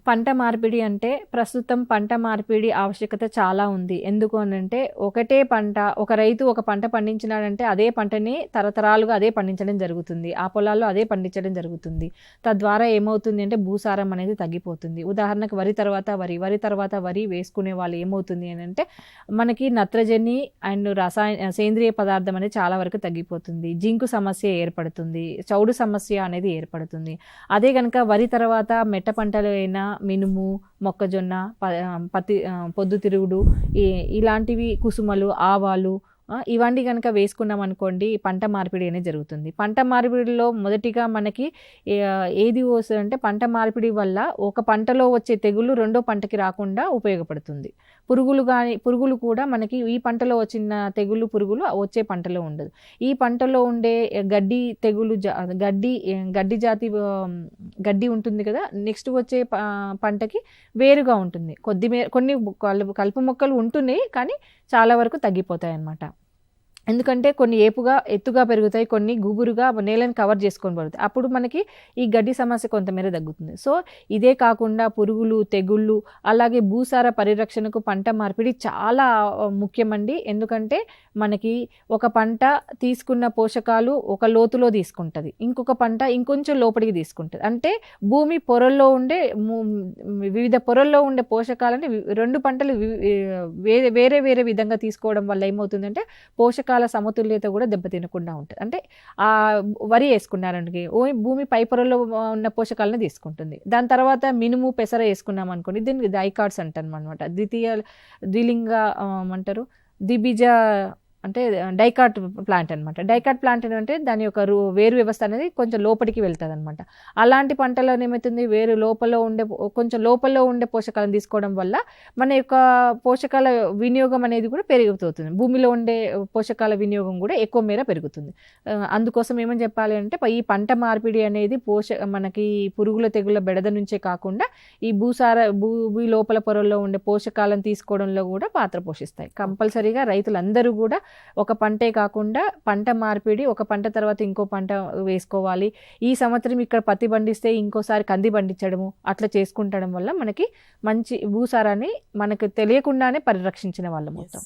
పంట మార్పిడి అంటే ప్రస్తుతం పంట మార్పిడి ఆవశ్యకత చాలా ఉంది. ఎందుకు అనంటే ఒకటే పంట ఒక రైతు ఒక పంట పండించినాడంటే అదే పంటని తరతరాలుగా అదే పండించడం జరుగుతుంది. ఆ పొలాల్లో అదే పండించడం జరుగుతుంది. తద్వారా ఏమవుతుంది అంటే భూసారం అనేది తగ్గిపోతుంది. ఉదాహరణకు వరి తర్వాత వరి వేసుకునే వాళ్ళు ఏమవుతుంది అనంటే మనకి నత్రజని అండ్ సేంద్రియ పదార్థం అనేది చాలా వరకు తగ్గిపోతుంది. జింకు సమస్య ఏర్పడుతుంది. చౌడు సమస్య అనేది ఏర్పడుతుంది. అదే కనుక వరి తర్వాత మెట్ట పంటలు అయినా మినుము, మొక్కజొన్న, పత్తి, పొద్దుతిరుగుడు, ఇలాంటివి కుసుమలు, ఆవాలు, ఇవన్నీ కనుక వేసుకున్నాం అనుకోండి పంట మార్పిడి అనేది జరుగుతుంది. పంట మార్పిడిలో మొదటిగా మనకి ఏది వస్తుందంటే పంట మార్పిడి వల్ల ఒక పంటలో వచ్చే తెగుళ్ళు రెండో పంటకి రాకుండా ఉపయోగపడుతుంది. పురుగులు కూడా మనకి ఈ పంటలో వచ్చిన పురుగులు వచ్చే పంటలో ఉండదు. ఈ పంటలో ఉండే గడ్డి తెగులు గడ్డి జాతి గడ్డి ఉంటుంది కదా, నెక్స్ట్ వచ్చే పంటకి వేరుగా ఉంటుంది. కొన్ని కలుపు మొక్కలు ఉంటున్నాయి కానీ చాలా వరకు తగ్గిపోతాయి అన్నమాట. ఎందుకంటే కొన్ని ఎత్తుగా పెరుగుతాయి, కొన్ని గుబురుగా నేలను కవర్ చేసుకొని పడుతాయి. అప్పుడు మనకి ఈ గడ్డి సమస్య కొంతమేర తగ్గుతుంది. సో ఇదే కాకుండా పురుగులు, తెగుళ్ళు, అలాగే భూసార పరిరక్షణకు పంట మార్పిడి చాలా ముఖ్యమండి. ఎందుకంటే మనకి ఒక పంట తీసుకున్న పోషకాలు ఒక లోతులో తీసుకుంటుంది, ఇంకొక పంట ఇంకొంచెం లోపలికి తీసుకుంటుంది. అంటే భూమి పొరల్లో ఉండే వివిధ పొరల్లో ఉండే పోషకాలని రెండు పంటలు వేరే వేరే విధంగా తీసుకోవడం వల్ల ఏమవుతుందంటే పోషకాల సమతుల్యత కూడా దెబ్బతినకుండా ఉంటుంది. అంటే ఆ వరి వేసుకున్నారనుకో భూమి పై పొరల్లో ఉన్న పోషకాలను తీసుకుంటుంది. దాని తర్వాత మినుము, పెసర వేసుకున్నాం అనుకోండి, దీనికి డైకాట్స్ అంటాం అనమాట. ద్విలింగ అంటారు, ద్విబీజ అంటే డైకాట్ ప్లాంట్ అనమాట. డైకాట్ ప్లాంట్ అంటే దాని యొక్క వేరు వ్యవస్థ అనేది కొంచెం లోపలికి వెళ్తుంది అనమాట. అలాంటి పంటలో ఏమవుతుంది, కొంచెం లోపల్లో ఉండే పోషకాలను తీసుకోవడం వల్ల మన యొక్క పోషకాల వినియోగం అనేది కూడా పెరుగుతుంది. భూమిలో ఉండే పోషకాల వినియోగం కూడా ఎక్కువ మేర పెరుగుతుంది. అందుకోసం ఏమని చెప్పాలి అంటే ఈ పంట మార్పిడి అనేది మనకి పురుగుల తెగుళ్ళ బెడద నుంచే కాకుండా ఈ భూమి లోపల పొరల్లో ఉండే పోషకాలను తీసుకోవడంలో కూడా పాత్ర పోషిస్తాయి. కంపల్సరీగా రైతులందరూ కూడా ఒక పంటే కాకుండా పంట మార్పిడి, ఒక పంట తర్వాత ఇంకో పంట వేసుకోవాలి. ఈ సంవత్సరం ఇక్కడ పత్తి పండిస్తే ఇంకోసారి కంది పండించడము అట్లా చేసుకుంటడం వల్ల మనకి మంచి భూసారాన్ని మనకు తెలియకుండానే పరిరక్షించిన వాళ్ళం అవుతాం.